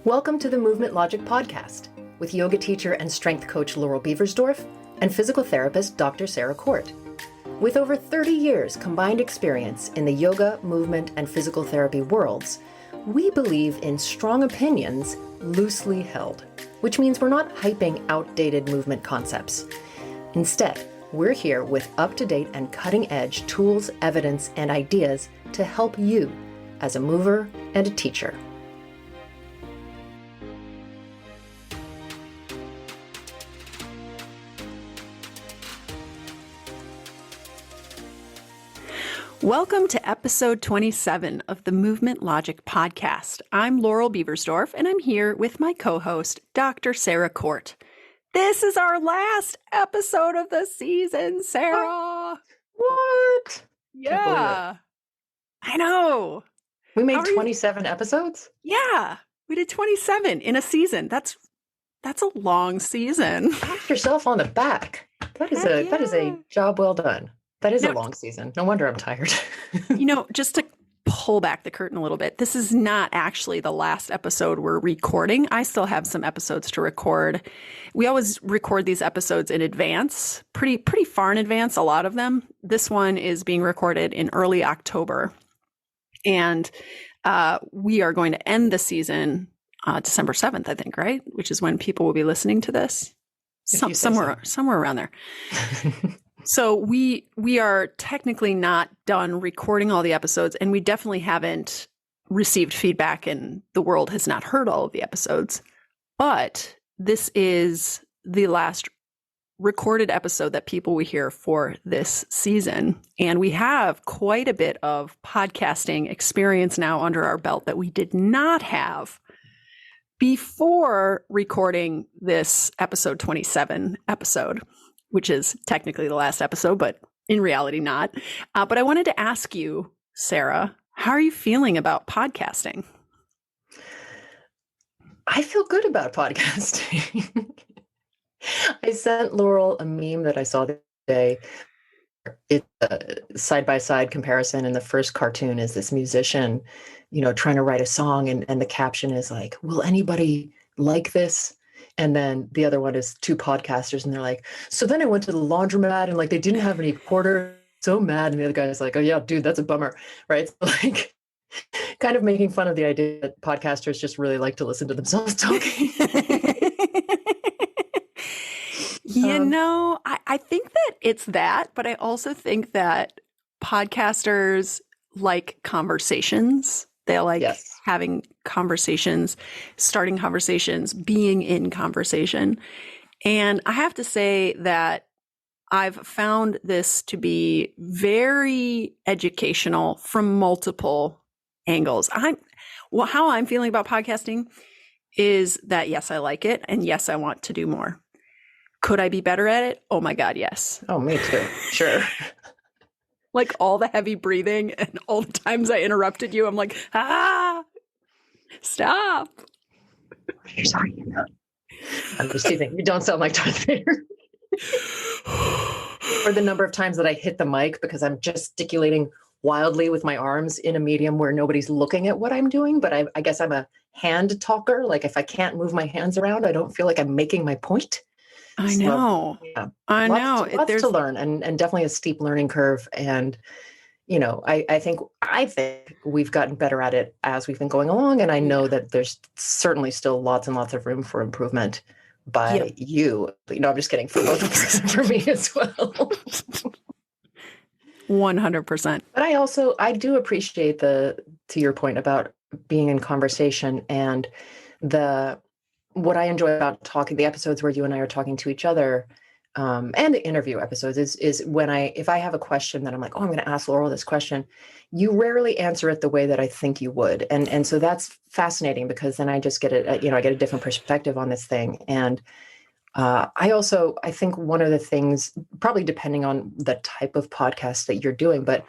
Welcome to the Movement Logic Podcast with yoga teacher and strength coach Laurel Beversdorf and physical therapist Dr. Sarah Court. With over 30 years combined experience in the yoga, movement, and physical therapy worlds, we believe in strong opinions loosely held, which means we're not hyping outdated movement concepts. Instead, we're here with up-to-date and cutting-edge tools, evidence, and ideas to help you as a mover and a teacher. Welcome to episode 27 of the Movement Logic Podcast. I'm Laurel Beversdorf, and I'm here with my co-host, Dr. Sarah Court. This is our last episode of the season, Sarah. What? Yeah. I know. We made 27 episodes? Yeah. We did 27 in a season. That's a long season. Pat yourself on the back. That is a job well done. That is a long season. No wonder I'm tired. Just to pull back the curtain a little bit, this is not actually the last episode we're recording. I still have some episodes to record. We always record these episodes in advance, pretty far in advance, a lot of them. This one is being recorded in early October. And we are going to end the season December 7th, I think, right? Which is when people will be listening to this. Somewhere around there. So we are technically not done recording all the episodes, and we definitely haven't received feedback, and the world has not heard all of the episodes. But this is the last recorded episode that people will hear for this season. And we have quite a bit of podcasting experience now under our belt that we did not have before recording this episode 27 episode, which is technically the last episode, but in reality not. But I wanted to ask you, Sarah, how are you feeling about podcasting? I feel good about podcasting. I sent Laurel a meme that I saw the other day. It's a side-by-side comparison, and the first cartoon is this musician, trying to write a song, and the caption is like, will anybody like this? And then the other one is two podcasters, and they're like, so then I went to the laundromat, and they didn't have any quarter, so mad. And the other guy's like, oh yeah, dude, that's a bummer, right? So, kind of making fun of the idea that podcasters just really like to listen to themselves talking. I think that it's that, but I also think that podcasters like conversations. They like having conversations, starting conversations, being in conversation. And I have to say that I've found this to be very educational from multiple angles. How I'm feeling about podcasting is that, yes, I like it. And yes, I want to do more. Could I be better at it? Oh my God, yes. Oh, me too. Sure. All the heavy breathing and all the times I interrupted you, I'm like, stop. What are you talking about? I'm just teasing. You don't sound like Darth Vader. Or the number of times that I hit the mic because I'm gesticulating wildly with my arms in a medium where nobody's looking at what I'm doing. But I guess I'm a hand talker. If I can't move my hands around, I don't feel like I'm making my point. I know. Yeah. I know. Lots to learn, and definitely a steep learning curve. And, I think we've gotten better at it as we've been going along. And I know that there's certainly still lots and lots of room for improvement by you. I'm just kidding, for both of us and for me as well. 100%. But I do appreciate to your point about being in conversation, and what I enjoy about talking, the episodes where you and I are talking to each other, and the interview episodes is when if I have a question that I'm like, oh, I'm going to ask Laurel this question, you rarely answer it the way that I think you would. And so that's fascinating, because then I just get I get a different perspective on this thing. And I think one of the things, probably depending on the type of podcast that you're doing, but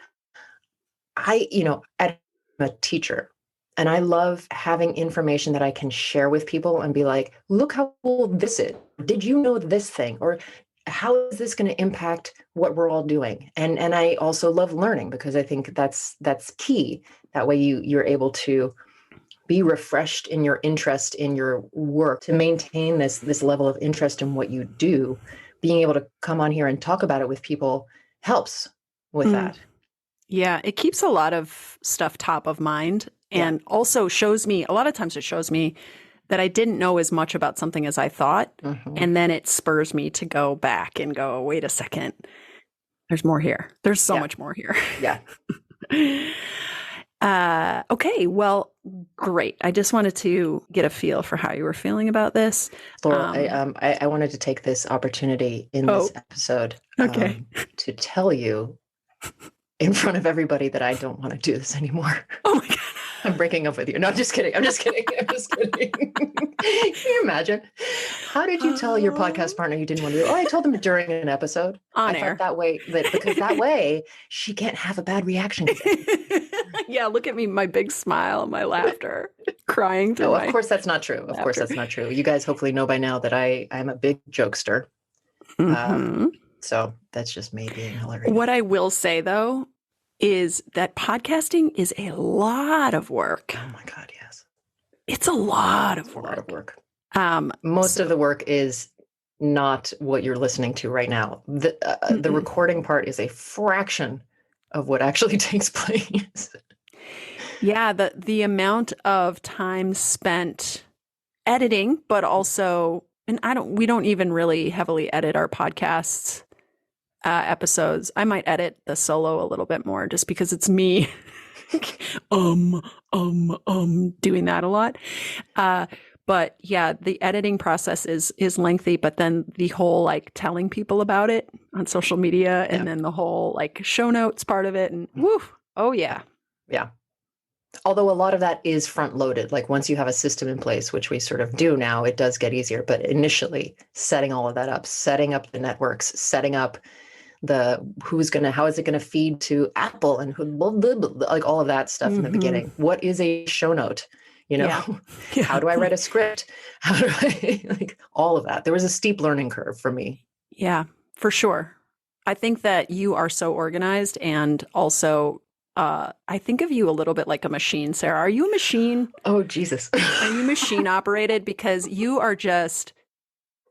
I'm a teacher. And I love having information that I can share with people and be like, look how cool this is. Did you know this thing? Or how is this going to impact what we're all doing? And I also love learning, because I think that's key. That way you're able to be refreshed in your interest in your work, to maintain this level of interest in what you do. Being able to come on here and talk about it with people helps with that. Yeah, it keeps a lot of stuff top of mind, and also shows me, a lot of times it shows me that I didn't know as much about something as I thought. And then it spurs me to go back and go, wait a second, there's more here. There's so much more here. Yeah. Okay, well, great. I just wanted to get a feel for how you were feeling about this. Laurel, I wanted to take this opportunity in this episode to tell you in front of everybody that I don't want to do this anymore. Oh my God. I'm breaking up with you. No, I'm just kidding. I'm just kidding. Can you imagine? How did you tell your podcast partner you didn't want to do it? Oh, I told them during an episode. On air. Thought that way, because that way she can't have a bad reaction. Yeah, look at me, my big smile and my laughter, crying through of course that's not true. Of course that's not true. You guys hopefully know by now that I'm a big jokester. So that's just me being hilarious. What I will say, though, is that podcasting is a lot of work. Oh my God, yes. It's a lot of work. A lot of work. Most of the work is not what you're listening to right now. The recording part is a fraction of what actually takes place. Yeah, the amount of time spent editing, but also, and we don't even really heavily edit our podcasts episodes. I might edit the solo a little bit more just because it's me doing that a lot. But yeah, the editing process is lengthy, but then the whole like telling people about it on social media and then the whole like show notes part of it and woo. Oh yeah. Yeah. Although a lot of that is front loaded. Like once you have a system in place, which we sort of do now, it does get easier. But initially setting all of that up, setting up the networks, setting up how is it going to feed to Apple and like all of that stuff in the beginning. What is a show note? How do I write a script? How do I like all of that? There was a steep learning curve for me. Yeah, for sure. I think that you are so organized, and also I think of you a little bit like a machine, Sarah. Are you a machine? Oh, Jesus. Are you machine operated? Because you are just,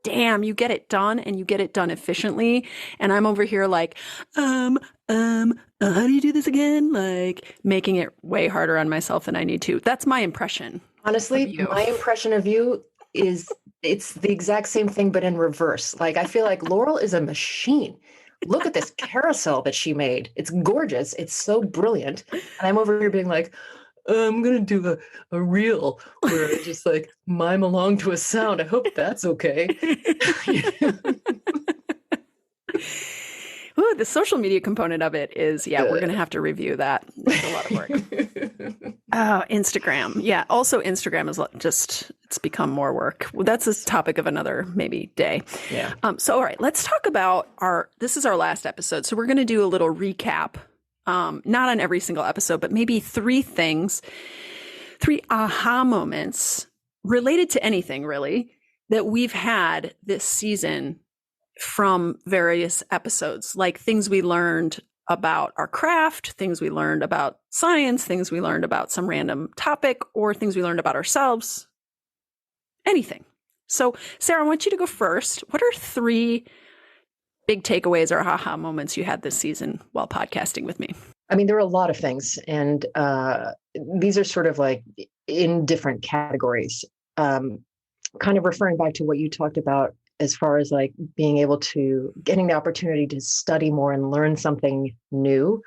damn, you get it done and you get it done efficiently. And I'm over here like, how do you do this again? Like making it way harder on myself than I need to. That's my impression. Honestly, my impression of you is it's the exact same thing, but in reverse. Like, I feel like Laurel is a machine. Look at this carousel that she made. It's gorgeous. It's so brilliant. And I'm over here being like, I'm going to do a reel where I just like mime along to a sound. I hope that's okay. Ooh, the social media component of it is, we're going to have to review that. It's a lot of work. Oh, Instagram. Yeah. Also, Instagram is just, it's become more work. Well, that's a topic of another maybe day. Yeah. So, all right, let's talk about this is our last episode. So we're going to do a little recap. Not on every single episode, but maybe 3 aha moments related to anything really that we've had this season from various episodes, like things we learned about our craft, things we learned about science, things we learned about some random topic, or things we learned about ourselves, anything. So Sarah, I want you to go first. What are 3 big takeaways or aha moments you had this season while podcasting with me? I mean, there are a lot of things, and these are sort of like in different categories, kind of referring back to what you talked about as far as like being able to getting the opportunity to study more and learn something new.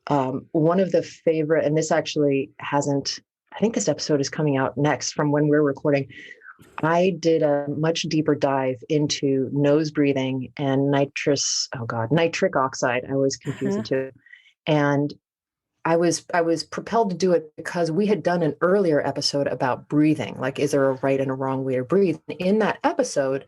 One of the favorite, and this actually hasn't, I think this episode is coming out next from when we're recording. I did a much deeper dive into nose breathing and nitric oxide. I always confuse the two. And I was propelled to do it because we had done an earlier episode about breathing. Like, is there a right and a wrong way to breathe? In that episode,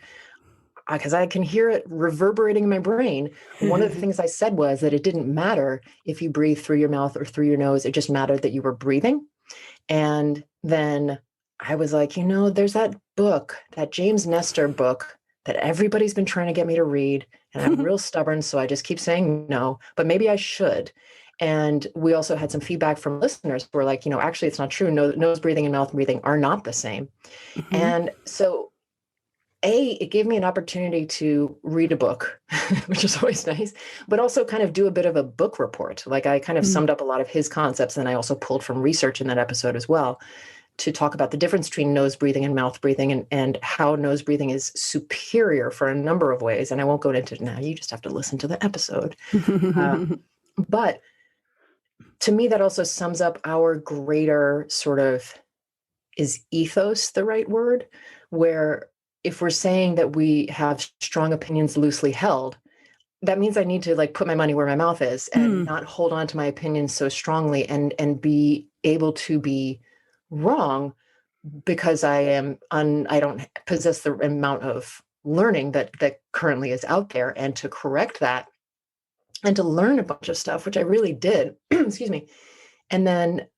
because I can hear it reverberating in my brain, one of the things I said was that it didn't matter if you breathe through your mouth or through your nose. It just mattered that you were breathing. And then I was like, there's that book, that James Nestor book that everybody's been trying to get me to read. And I'm real stubborn, so I just keep saying no, but maybe I should. And we also had some feedback from listeners who were like, actually, it's not true. Nose breathing and mouth breathing are not the same. Mm-hmm. And so, it gave me an opportunity to read a book, which is always nice, but also kind of do a bit of a book report. Like I kind of Mm-hmm. summed up a lot of his concepts, and I also pulled from research in that episode as well to talk about the difference between nose breathing and mouth breathing, and how nose breathing is superior for a number of ways. And I won't go into it now. You just have to listen to the episode. But to me, that also sums up our greater sort of, is ethos the right word? Where if we're saying that we have strong opinions loosely held, that means I need to like put my money where my mouth is and not hold on to my opinions so strongly, and be able to be wrong because I don't possess the amount of learning that currently is out there, and to correct that and to learn a bunch of stuff, which I really did. Excuse me. And then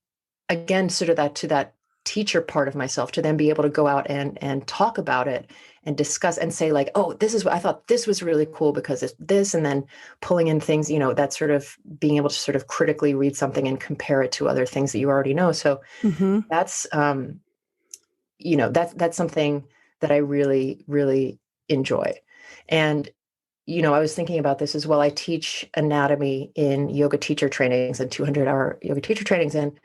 again, sort of that to that teacher part of myself, to then be able to go out and talk about it and discuss and say like, oh, this is what I thought, this was really cool because it's this, and then pulling in things, that sort of being able to sort of critically read something and compare it to other things that you already know. So that's, that's something that I really, really enjoy. And I was thinking about this as well. I teach anatomy in yoga teacher trainings and 200-hour yoga teacher trainings. And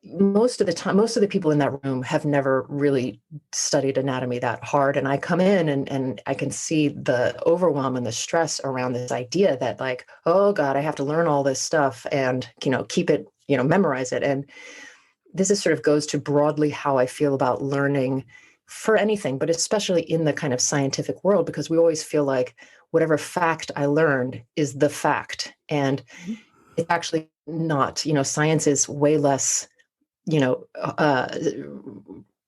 most of the time, most of the people in that room have never really studied anatomy that hard. And I come in and I can see the overwhelm and the stress around this idea that like, oh God, I have to learn all this stuff and, keep it, memorize it. And this is sort of goes to broadly how I feel about learning for anything, but especially in the kind of scientific world, because we always feel like whatever fact I learned is the fact. And it's actually not. Science is way less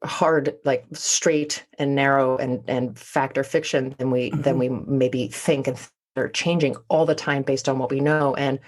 hard, like straight and narrow and fact or fiction than we maybe think, and they're changing all the time based on what we know. And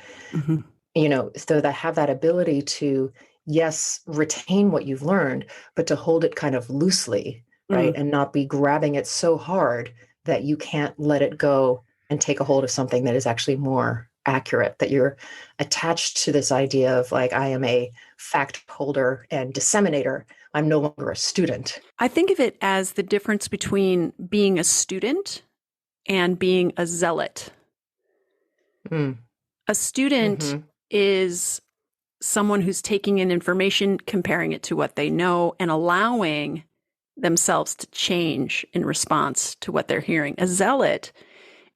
so that have that ability to, yes, retain what you've learned, but to hold it kind of loosely, right, and not be grabbing it so hard that you can't let it go and take a hold of something that is actually more accurate, that you're attached to this idea of like, I am a fact holder and disseminator. I'm no longer a student. I think of it as the difference between being a student and being a zealot. A student is someone who's taking in information, comparing it to what they know, and allowing themselves to change in response to what they're hearing. A zealot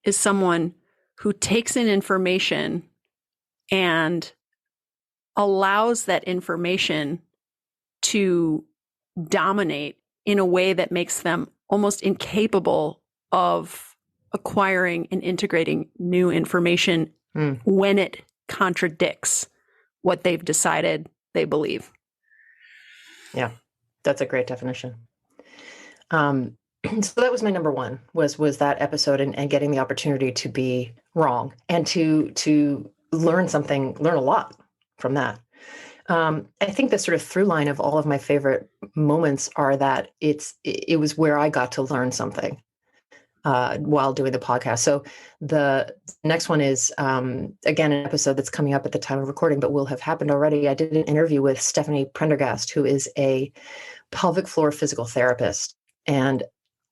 is someone who takes in information and allows that information to dominate in a way that makes them almost incapable of acquiring and integrating new information when it contradicts what they've decided they believe. Yeah, that's a great definition. So that was my number one, was that episode, and getting the opportunity to be wrong and to learn a lot from that. I think the sort of through line of all of my favorite moments are that it was where I got to learn something while doing the podcast. So the next one is, again, an episode that's coming up at the time of recording, but will have happened already. I did an interview with Stephanie Prendergast, who is a pelvic floor physical therapist and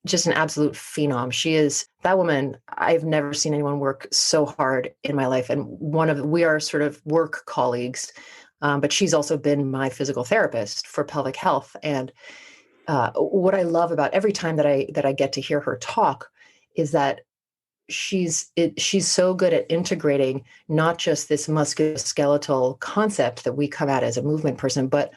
just an absolute phenom. She is that woman. I've never seen anyone work so hard in my life. And we are sort of work colleagues, but she's also been my physical therapist for pelvic health. And what I love about every time that I get to hear her talk is that she's so good at integrating not just this musculoskeletal concept that we come at as a movement person, but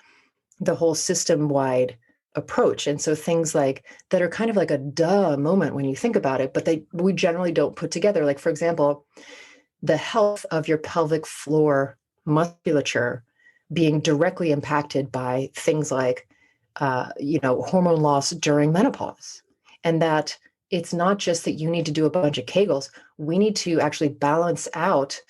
the whole system-wide approach. And so things like that are kind of like a duh moment when you think about it, but we generally don't put together. Like, for example, the health of your pelvic floor musculature being directly impacted by things like, hormone loss during menopause. And that it's not just that you need to do a bunch of Kegels. We need to actually balance out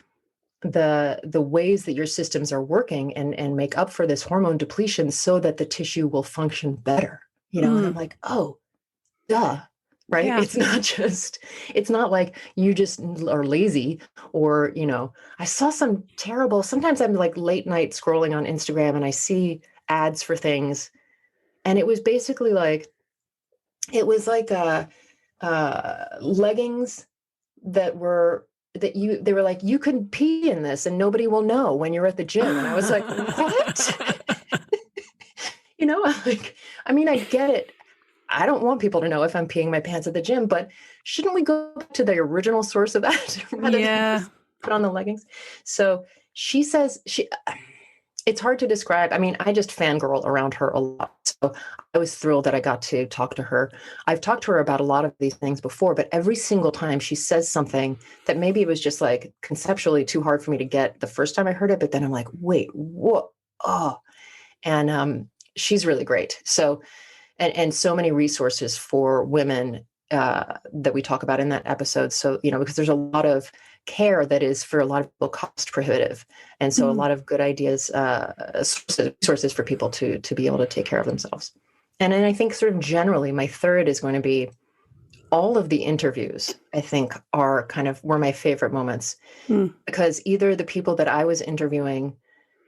the ways that your systems are working and make up for this hormone depletion so that the tissue will function better. And I'm like, oh, duh. right? Yeah. It's not like you just are lazy or, I saw some terrible, sometimes I'm like late night scrolling on Instagram and I see ads for things. And it was basically like, it was like leggings they were like, you can pee in this and nobody will know when you're at the gym. And I was like, what? Like, I mean, I get it. I don't want people to know if I'm peeing my pants at the gym, but shouldn't we go back to the original source of that rather than just put on the leggings? So she says it's hard to describe. I mean, I just fangirl around her a lot. So I was thrilled that I got to talk to her. I've talked to her about a lot of these things before, but every single time she says something that maybe it was just like conceptually too hard for me to get the first time I heard it, but then I'm like, wait, what? Oh, and she's really great. So, and so many resources for women that we talk about in that episode. So, because there's a lot of care that is for a lot of people cost prohibitive. And so a lot of good ideas, sources for people to be able to take care of themselves. And then I think sort of generally my third is going to be all of the interviews, I think were my favorite moments because either the people that I was interviewing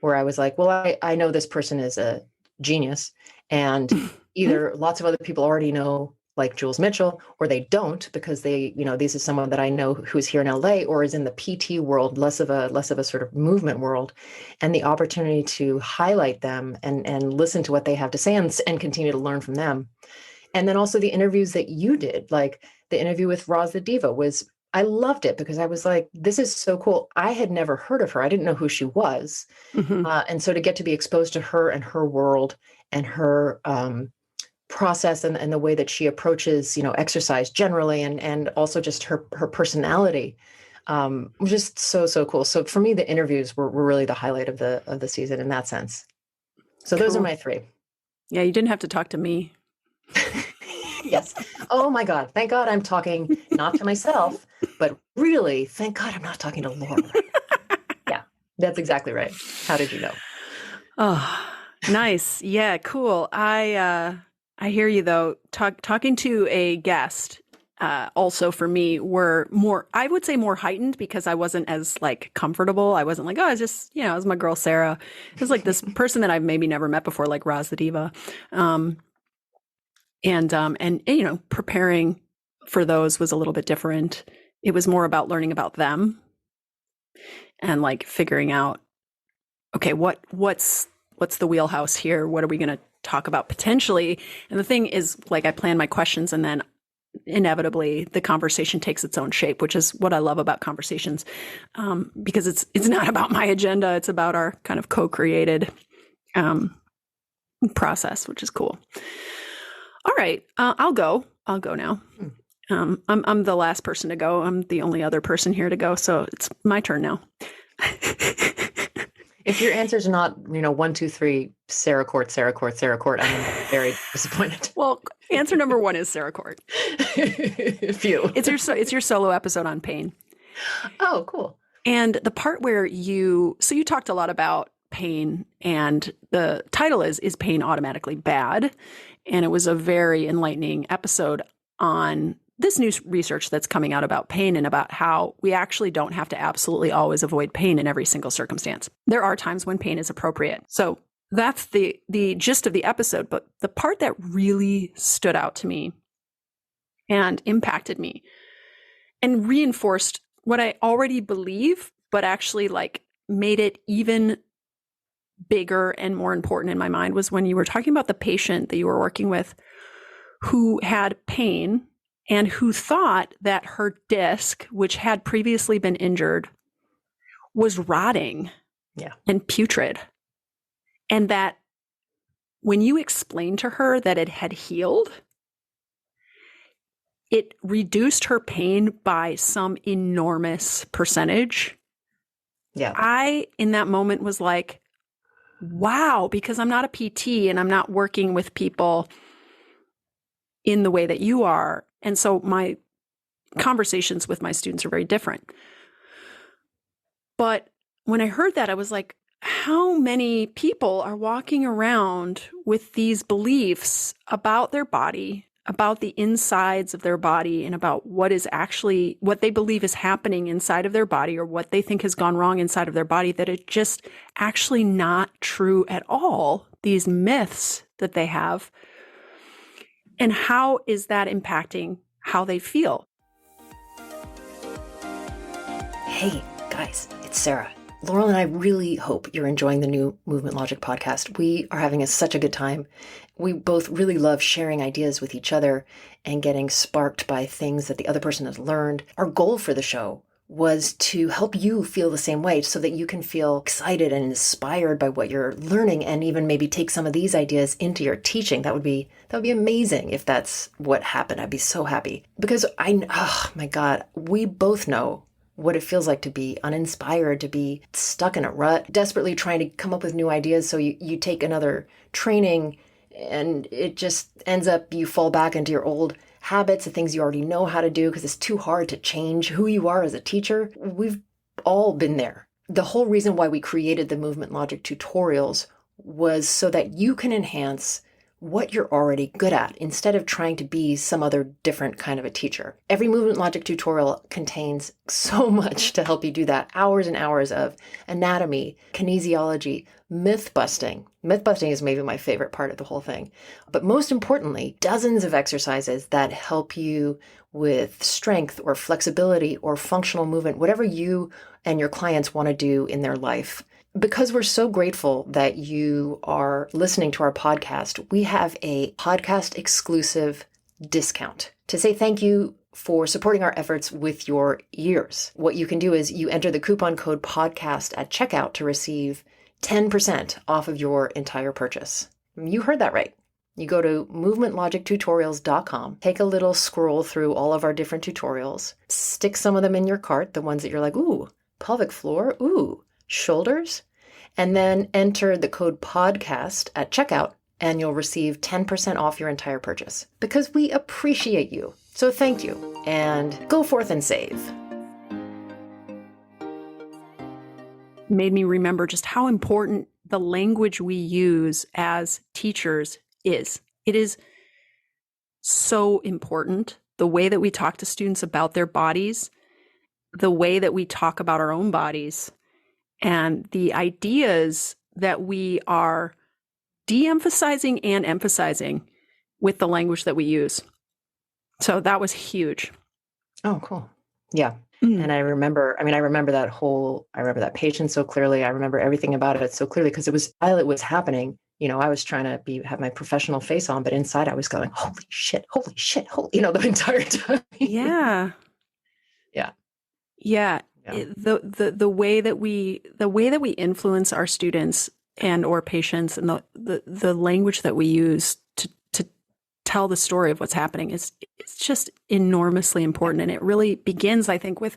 where I was like, well, I know this person is a genius and either lots of other people already know like Jules Mitchell, or they don't because this is someone that I know who's here in LA or is in the PT world, less of a sort of movement world, and the opportunity to highlight them and listen to what they have to say and continue to learn from them. And then also the interviews that you did, like the interview with Roz the Diva I loved it because I was like, this is so cool. I had never heard of her. I didn't know who she was. And so to get to be exposed to her and her world and her process and the way that she approaches, exercise generally, and also just her personality was just so cool. So for me, the interviews were really the highlight of the season in that sense. So those are my three. Yeah, you didn't have to talk to me. Yes. Oh my God. Thank God I'm talking not to myself, but really, thank God I'm not talking to Laura. Yeah, that's exactly right. How did you know? Oh, nice. Yeah, cool. I hear you though. Talking to a guest also for me were more, I would say more heightened because I wasn't as like comfortable. I wasn't like, oh, it's just, it was my girl, Sarah. It was like this person that I've maybe never met before, like Roz the Diva. And preparing for those was a little bit different. It was more about learning about them and like figuring out, okay, what's the wheelhouse here? What are we going to talk about potentially? And the thing is, like, I plan my questions and then inevitably the conversation takes its own shape, which is what I love about conversations, because it's not about my agenda. It's about our kind of co-created process, which is cool. All right, I'll go now. I'm the last person to go. I'm the only other person here to go, so it's my turn now. If your answers are not, 1, 2, 3, Sarah Court, I'm very disappointed. Well, answer number 1 is Sarah Court. Phew. It's your solo episode on pain. Oh, cool. And the part where you talked a lot about pain, and the title is Pain Automatically Bad? And it was a very enlightening episode on this new research that's coming out about pain and about how we actually don't have to absolutely always avoid pain in every single circumstance. There are times when pain is appropriate. So that's the gist of the episode. But the part that really stood out to me and impacted me and reinforced what I already believe, but actually like made it even bigger and more important in my mind was when you were talking about the patient that you were working with who had pain and who thought that her disc, which had previously been injured, was rotting and putrid. And that when you explained to her that it had healed, it reduced her pain by some enormous percentage. Yeah. I, in that moment, was like, wow, because I'm not a PT and I'm not working with people in the way that you are. And so my conversations with my students are very different. But when I heard that, I was like, how many people are walking around with these beliefs about their body, about the insides of their body and about what they believe is happening inside of their body, or what they think has gone wrong inside of their body, that it's just actually not true at all. These myths that they have. And how is that impacting how they feel? Hey, guys, it's Sarah. Laurel and I really hope you're enjoying the new Movement Logic podcast. We are having such a good time. We both really love sharing ideas with each other and getting sparked by things that the other person has learned. Our goal for the show was to help you feel the same way, so that you can feel excited and inspired by what you're learning, and even maybe take some of these ideas into your teaching. That would be amazing if that's what happened. I'd be so happy, because oh my God, we both know what it feels like to be uninspired, to be stuck in a rut, desperately trying to come up with new ideas. So you take another training and it just ends up you fall back into your old habits, the things you already know how to do, because it's too hard to change who you are as a teacher. We've all been there. The whole reason why we created the Movement Logic tutorials was so that you can enhance what you're already good at, instead of trying to be some other different kind of a teacher. Every Movement Logic tutorial contains so much to help you do that. Hours and hours of anatomy, kinesiology, myth busting. Myth busting is maybe my favorite part of the whole thing. But most importantly, dozens of exercises that help you with strength or flexibility or functional movement, whatever you and your clients want to do in their life. Because we're so grateful that you are listening to our podcast, we have a podcast exclusive discount to say thank you for supporting our efforts with your ears. What you can do is you enter the coupon code podcast at checkout to receive 10% off of your entire purchase. You heard that right. You go to movementlogictutorials.com, take a little scroll through all of our different tutorials, stick some of them in your cart, the ones that you're like, ooh, pelvic floor, ooh, shoulders, and then enter the code podcast at checkout, and you'll receive 10% off your entire purchase, because we appreciate you. So thank you, and go forth and save. Made me remember just how important the language we use as teachers is. It is so important. The way that we talk to students about their bodies, the way that we talk about our own bodies, and the ideas that we are de-emphasizing and emphasizing with the language that we use. So that was huge. Oh, cool. Yeah. And I remember that patient so clearly. I remember everything about it so clearly, because while it was happening, I was trying to have my professional face on, but inside I was going, holy shit, the entire time. Yeah. Yeah. Yeah. The way that we influence our students and or patients, and the language that we use to tell the story of what's happening it's just enormously important. And it really begins, I think, with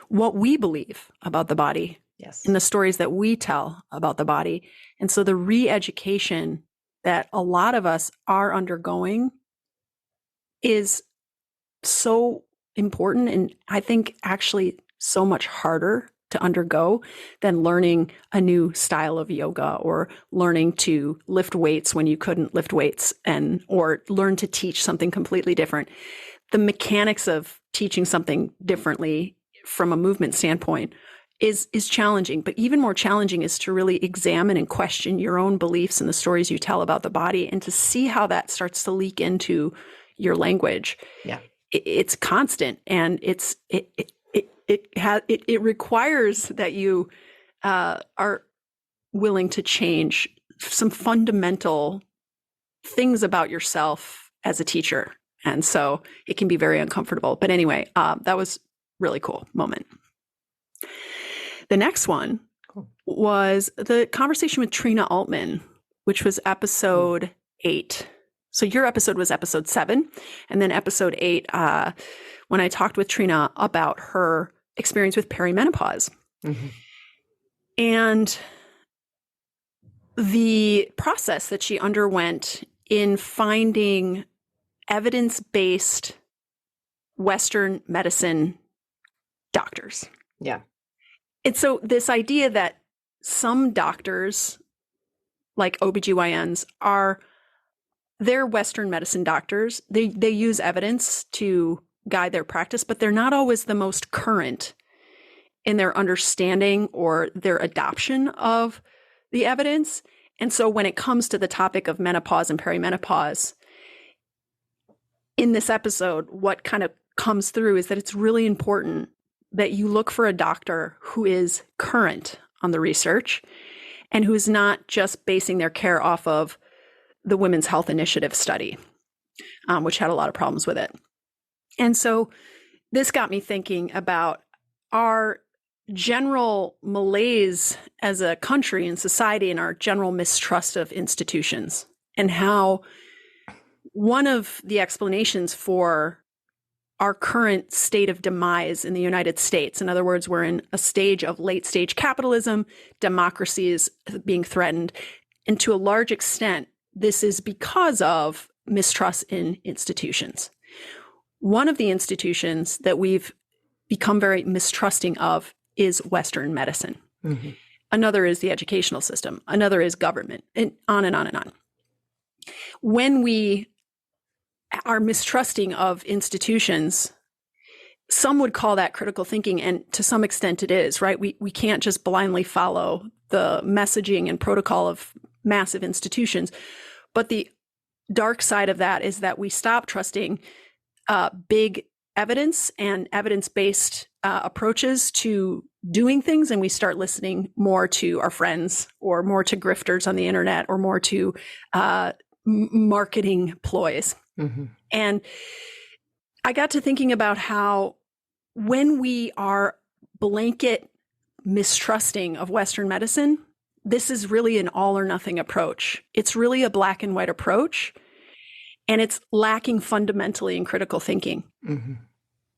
what we believe about the body. Yes. And the stories that we tell about the body. And so the re-education that a lot of us are undergoing is so important, and I think actually so much harder to undergo than learning a new style of yoga, or learning to lift weights when you couldn't lift weights, or learn to teach something completely different. The mechanics of teaching something differently from a movement standpoint is challenging, but even more challenging is to really examine and question your own beliefs and the stories you tell about the body, and to see how that starts to leak into your language. Yeah. It's constant, and it requires that you are willing to change some fundamental things about yourself as a teacher. And so it can be very uncomfortable. But anyway, that was really cool moment. The next one was the conversation with Trina Altman, which was episode 8. So your episode was episode 7. And then episode 8, when I talked with Trina about her experience with perimenopause. Mm-hmm. And the process that she underwent in finding evidence-based Western medicine doctors. Yeah. And so this idea that some doctors, like OBGYNs, they're Western medicine doctors. They use evidence to guide their practice, but they're not always the most current in their understanding or their adoption of the evidence. And so when it comes to the topic of menopause and perimenopause, in this episode, what kind of comes through is that it's really important that you look for a doctor who is current on the research and who is not just basing their care off of the Women's Health Initiative study, which had a lot of problems with it. And so this got me thinking about our general malaise as a country and society and our general mistrust of institutions, and how one of the explanations for our current state of demise in the United States, in other words, we're in a stage of late stage capitalism, democracy is being threatened, and to a large extent, this is because of mistrust in institutions. One of the institutions that we've become very mistrusting of is Western medicine. Mm-hmm. Another is the educational system. Another is government, and on and on and on. When we are mistrusting of institutions, some would call that critical thinking, and to some extent it is, right? We can't just blindly follow the messaging and protocol of massive institutions. But the dark side of that is that we stop trusting big evidence and evidence-based approaches to doing things, and we start listening more to our friends or more to grifters on the internet or more to marketing ploys. Mm-hmm. And I got to thinking about how when we are blanket mistrusting of Western medicine, this is really an all or nothing approach. It's really a black and white approach, and it's lacking fundamentally in critical thinking. Mm-hmm.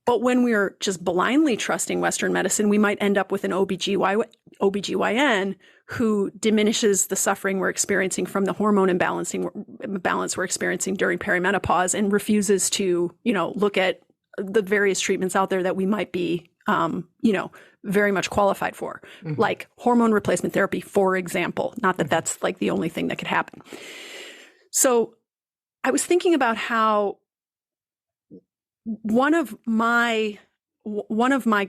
But when we're just blindly trusting Western medicine, we might end up with an OBGYN who diminishes the suffering we're experiencing from the hormone imbalance we're experiencing during perimenopause, and refuses to, look at the various treatments out there that we might be, very much qualified for, mm-hmm. like hormone replacement therapy, for example. Not that that's like the only thing that could happen. So I was thinking about how one of my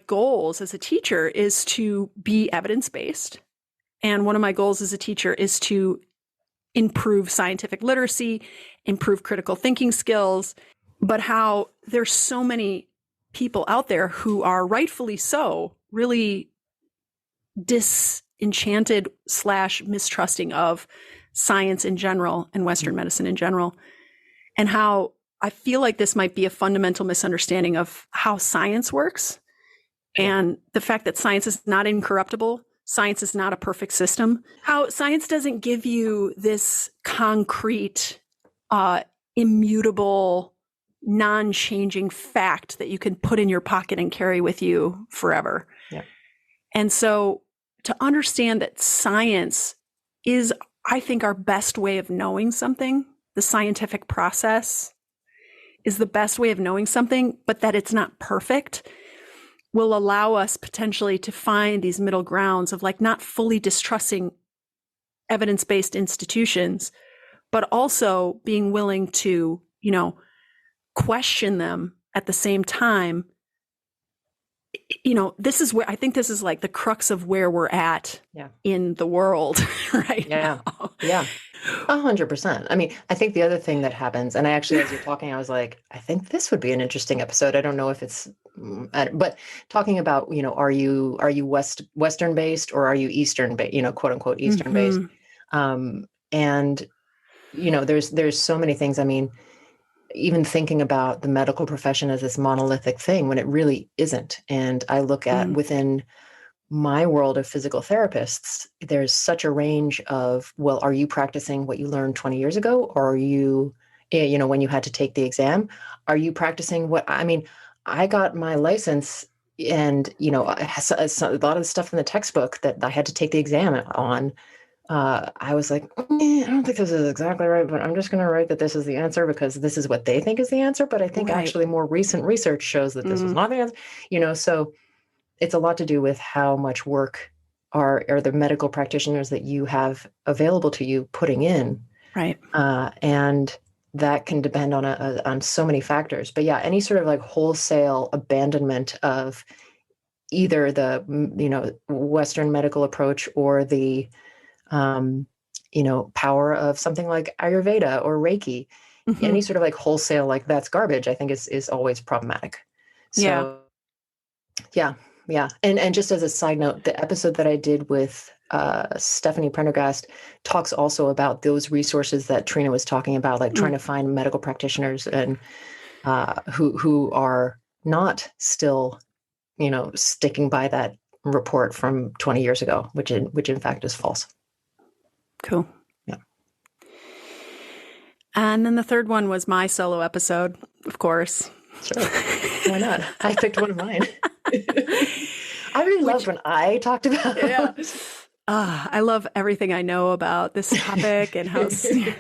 goals as a teacher is to be evidence-based. And one of my goals as a teacher is to improve scientific literacy, improve critical thinking skills, but how there's so many people out there who are rightfully so really disenchanted / mistrusting of science in general and Western medicine in general, and how I feel like this might be a fundamental misunderstanding of how science works, and the fact that science is not incorruptible. Science is not a perfect system. How science doesn't give you this concrete, immutable, non-changing fact that you can put in your pocket and carry with you forever. Yeah. And so to understand that science is, I think, our best way of knowing something, the scientific process is the best way of knowing something, but that it's not perfect, will allow us potentially to find these middle grounds of like not fully distrusting evidence-based institutions, but also being willing to, question them at the same time. This is where I think this is like the crux of where we're at in the world right now. Yeah. 100%. I mean, I think the other thing that happens, and I actually, as you're talking, I was like, I think this would be an interesting episode. I don't know if it's, but talking about, are you Western based or are you Eastern based, quote unquote, Eastern based? And, there's so many things. I mean, even thinking about the medical profession as this monolithic thing when it really isn't. And I look at within my world of physical therapists, there's such a range of, well, are you practicing what you learned 20 years ago? Or are you, when you had to take the exam, are you practicing I got my license and, a lot of the stuff in the textbook that I had to take the exam on, I was like, I don't think this is exactly right, but I'm just going to write that this is the answer because this is what they think is the answer. But I think actually more recent research shows that this was not the answer, so it's a lot to do with how much work are the medical practitioners that you have available to you putting in. Right. And that can depend on so many factors. But yeah, any sort of like wholesale abandonment of either the, Western medical approach or the, power of something like Ayurveda or Reiki, any sort of like wholesale, like that's garbage, I think is always problematic. So yeah. And just as a side note, the episode that I did with Stephanie Prendergast talks also about those resources that Trina was talking about, like trying to find medical practitioners and who are not still, sticking by that report from 20 years ago, which in fact is false. Cool. Yeah. And then the third one was my solo episode, of course. Sure. Why not? I picked one of mine. I really loved when I talked about it. I love everything I know about this topic and how I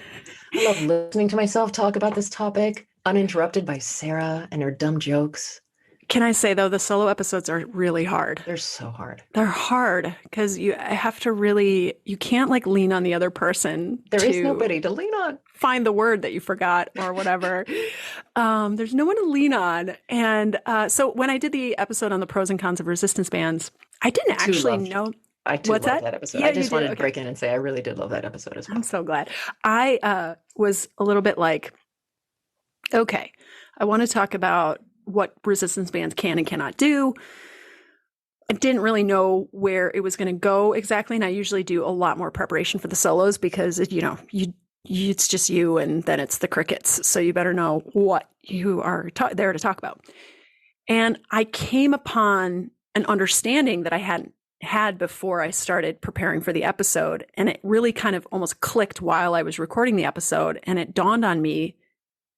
love listening to myself talk about this topic, uninterrupted by Sarah and her dumb jokes. Can I say, though, the solo episodes are really hard. They're so hard. They're hard because you have to really, you can't like lean on the other person. There is nobody to lean on. Find the word that you forgot or whatever. There's no one to lean on. And so when I did the episode on the pros and cons of resistance bands, I didn't actually know. I did love that episode. Yeah, I just wanted to break in and say I really did love that episode as well. I'm so glad. I was a little bit like, okay, I want to talk about what resistance bands can and cannot do. I didn't really know where it was going to go exactly. And I usually do a lot more preparation for the solos because, it's just you and then it's the crickets. So you better know what you are there to talk about. And I came upon an understanding that I hadn't had before I started preparing for the episode. And it really kind of almost clicked while I was recording the episode. And it dawned on me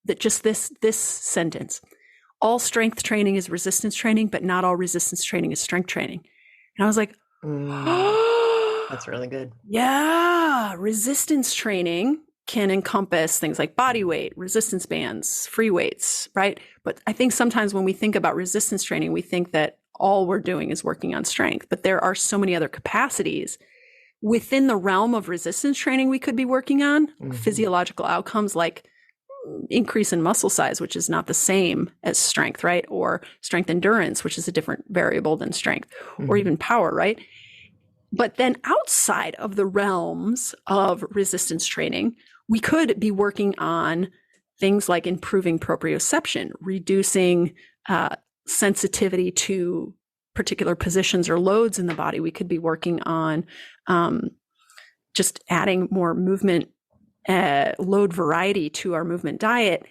that just this sentence: all strength training is resistance training, but not all resistance training is strength training. And I was like, that's really good. Yeah. Resistance training can encompass things like body weight, resistance bands, free weights, right? But I think sometimes when we think about resistance training, we think that all we're doing is working on strength, but there are so many other capacities within the realm of resistance training we could be working on, physiological outcomes like increase in muscle size, which is not the same as strength, right? Or strength endurance, which is a different variable than strength, or even power, right? But then outside of the realms of resistance training, we could be working on things like improving proprioception, reducing sensitivity to particular positions or loads in the body. We could be working on just adding more movement load variety to our movement diet.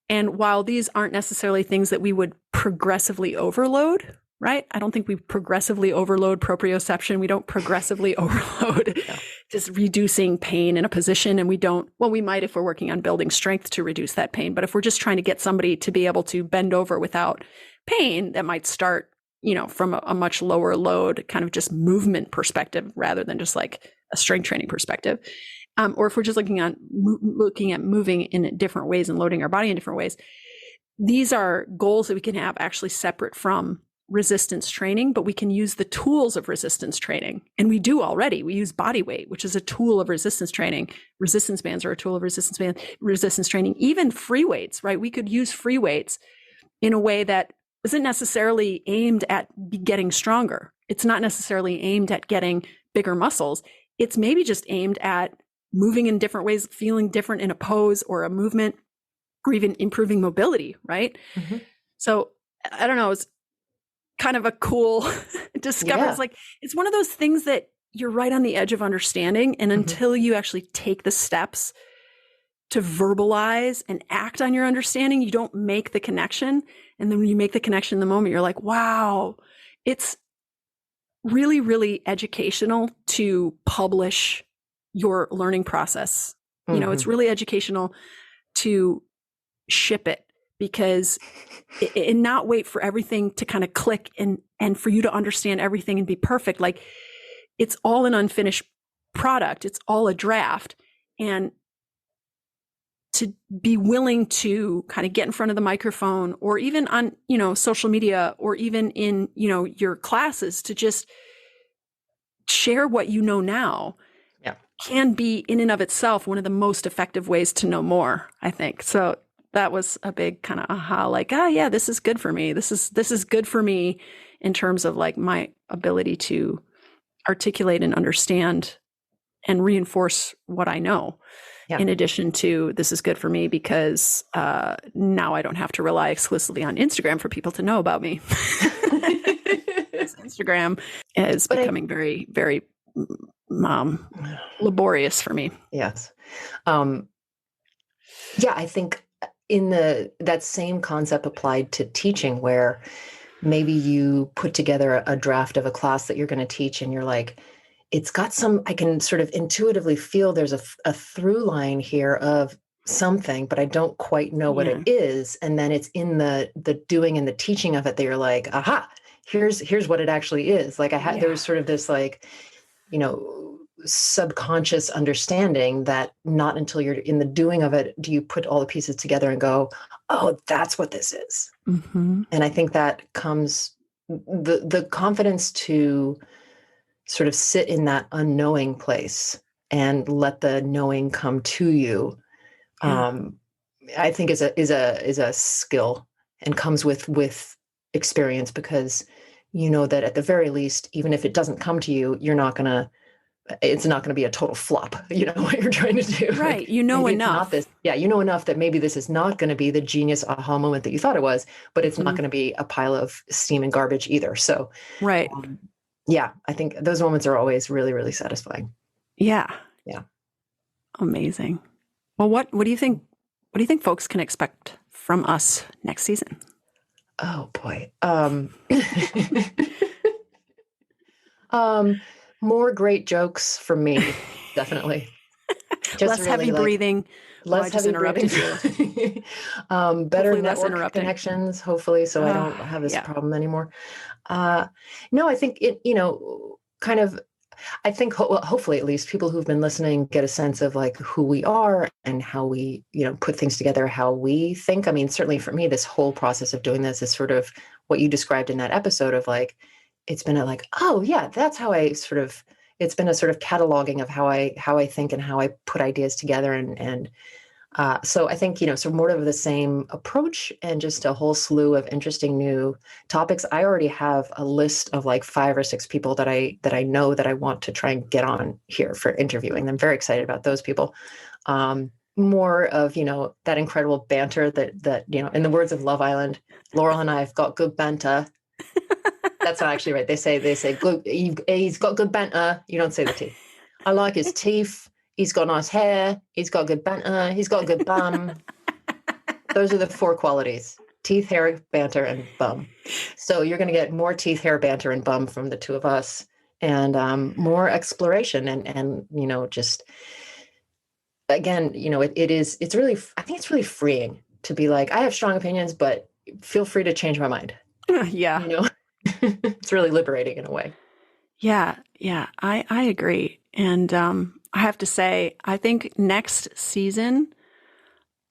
And while these aren't necessarily things that we would progressively overload, right? I don't think we progressively overload proprioception. We don't progressively overload just reducing pain in a position. And we might if we're working on building strength to reduce that pain. But if we're just trying to get somebody to be able to bend over without pain, that might start, from a much lower load, kind of just movement perspective rather than just like a strength training perspective. Or if we're just looking at moving in different ways and loading our body in different ways, these are goals that we can have actually separate from resistance training, but we can use the tools of resistance training. And we do already. We use body weight, which is a tool of resistance training. Resistance bands are a tool of resistance training, even free weights, right? We could use free weights in a way that isn't necessarily aimed at getting stronger. It's not necessarily aimed at getting bigger muscles. It's maybe just aimed at moving in different ways, feeling different in a pose or a movement, or even improving mobility, right? So I don't know, it's kind of a cool discovery. It's like, it's one of those things that you're right on the edge of understanding. And until you actually take the steps to verbalize and act on your understanding, you don't make the connection. And then when you make the connection in the moment, you're like, wow, it's really, really educational to publish your learning process. It's really educational to ship it, because and not wait for everything to kind of click and for you to understand everything and be perfect. Like, it's all an unfinished product. It's all a draft. And to be willing to kind of get in front of the microphone, or even on, social media, or even in, your classes, to just share what you know now can be in and of itself one of the most effective ways to know more, I think. So that was a big kind of aha, like, yeah, this is good for me. This is good for me in terms of like my ability to articulate and understand and reinforce what I know. Yeah. In addition to, this is good for me because now I don't have to rely exclusively on Instagram for people to know about me. Instagram is becoming very, very laborious for me. Yes. Yeah, I think in that same concept applied to teaching, where maybe you put together a draft of a class that you're going to teach and you're like, it's got I can sort of intuitively feel there's a through line here of something, but I don't quite know what it is. And then it's in the doing and the teaching of it that you're like, aha, here's what it actually is. Like there's sort of this like, subconscious understanding that not until you're in the doing of it do you put all the pieces together and go, oh, that's what this is. Mm-hmm. And I think that comes the confidence to sort of sit in that unknowing place and let the knowing come to you. I think is a skill and comes with experience, because you know that at the very least, even if it doesn't come to you, it's not going to be a total flop. You know what you're trying to do. Right. Like, you know enough. You know enough that maybe this is not going to be the genius aha moment that you thought it was, but it's not going to be a pile of steam and garbage either. So, right. I think those moments are always really, really satisfying. Yeah. Yeah. Amazing. Well, what do you think? What do you think folks can expect from us next season? Oh boy. More great jokes from me, definitely. Just less really heavy breathing. Less heavy breathing. Better network connections, hopefully, so I don't have this problem anymore. No, I think it, kind of, I think hopefully at least people who've been listening get a sense of like who we are and how we, put things together, how we think. I mean, certainly for me, this whole process of doing this is sort of what you described in that episode of like, it's been oh yeah, that's how it's been a sort of cataloging of how I think and how I put ideas together. And so I think, so more of the same approach and just a whole slew of interesting new topics. I already have a list of like 5 or 6 people that I know that I want to try and get on here for interviewing. I'm very excited about those people. More of, that incredible banter that, in the words of Love Island, Laurel and I have got good banter. That's not actually right. They say good. He's got good banter. You don't say the teeth. I like his teeth. He's got nice hair. He's got good banter. He's got a good bum. Those are the 4 qualities: teeth, hair, banter, and bum. So you're going to get more teeth, hair, banter, and bum from the 2 of us, and more exploration and just again, it's really, I think it's really freeing to be like, I have strong opinions, but feel free to change my mind. Yeah. It's really liberating in a way. Yeah. I agree. And I have to say, I think next season,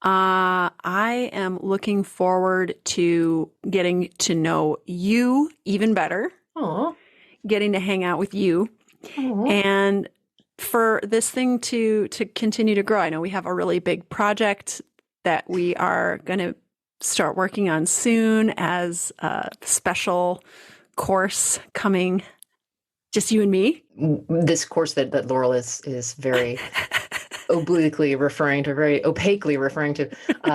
I am looking forward to getting to know you even better. Aww. Getting to hang out with you. Aww. And for this thing to continue to grow. I know we have a really big project that we are going to start working on soon as a special course coming, just you and me. This course that Laurel is very obliquely referring to, very opaquely referring to,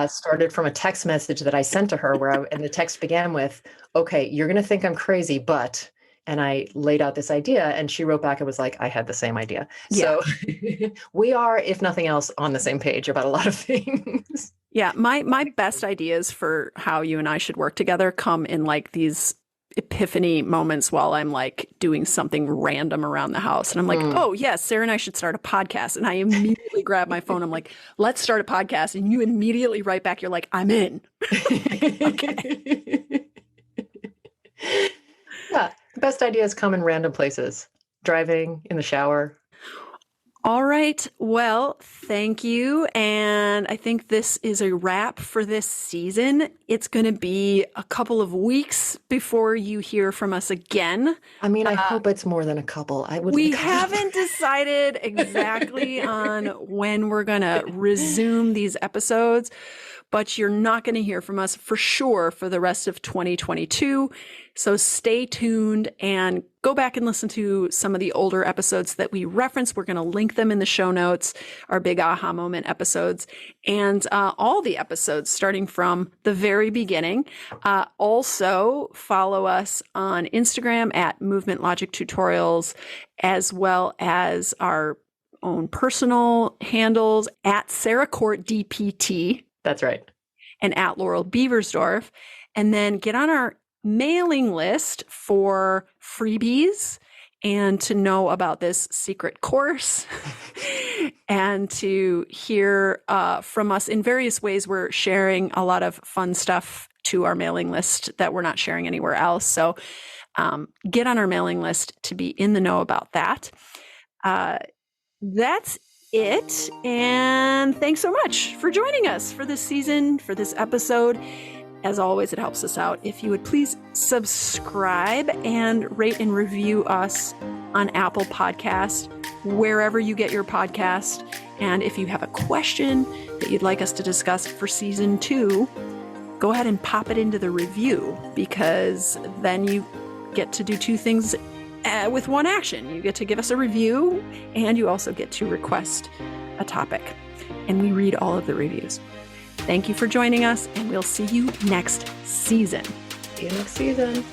started from a text message that I sent to her and the text began with, okay, you're going to think I'm crazy, but, and I laid out this idea and she wrote back and was like, I had the same idea. Yeah. So we are, if nothing else, on the same page about a lot of things. Yeah. My best ideas for how you and I should work together come in like these epiphany moments while I'm like doing something random around the house. And I'm like, oh yes, Sarah and I should start a podcast. And I immediately grab my phone. I'm like, let's start a podcast. And you immediately write back, you're like, I'm in. Okay. Yeah. The best ideas come in random places. Driving, in the shower. All right. Well, thank you. And I think this is a wrap for this season. It's going to be a couple of weeks before you hear from us again. I mean, I hope it's more than a couple. We haven't decided exactly on when we're going to resume these episodes, but you're not going to hear from us for sure for the rest of 2022. So stay tuned and go back and listen to some of the older episodes that we referenced. We're going to link them in the show notes, our big aha moment episodes, and all the episodes starting from the very beginning. Also follow us on Instagram at Movement Logic Tutorials, as well as our own personal handles at Sarah Court DPT. That's right. And at Laurel Beversdorf. And then get on our mailing list for freebies and to know about this secret course and to hear from us in various ways. We're sharing a lot of fun stuff to our mailing list that we're not sharing anywhere else. So get on our mailing list to be in the know about that. That's it. And thanks so much for joining us for this season, for this episode. As always, it helps us out if you would please subscribe and rate and review us on Apple Podcast, wherever you get your podcast. And if you have a question that you'd like us to discuss for season 2, go ahead and pop it into the review, because then you get to do 2 things with one action. You get to give us a review, and you also get to request a topic. And we read all of the reviews. Thank you for joining us, and we'll see you next season. See you next season.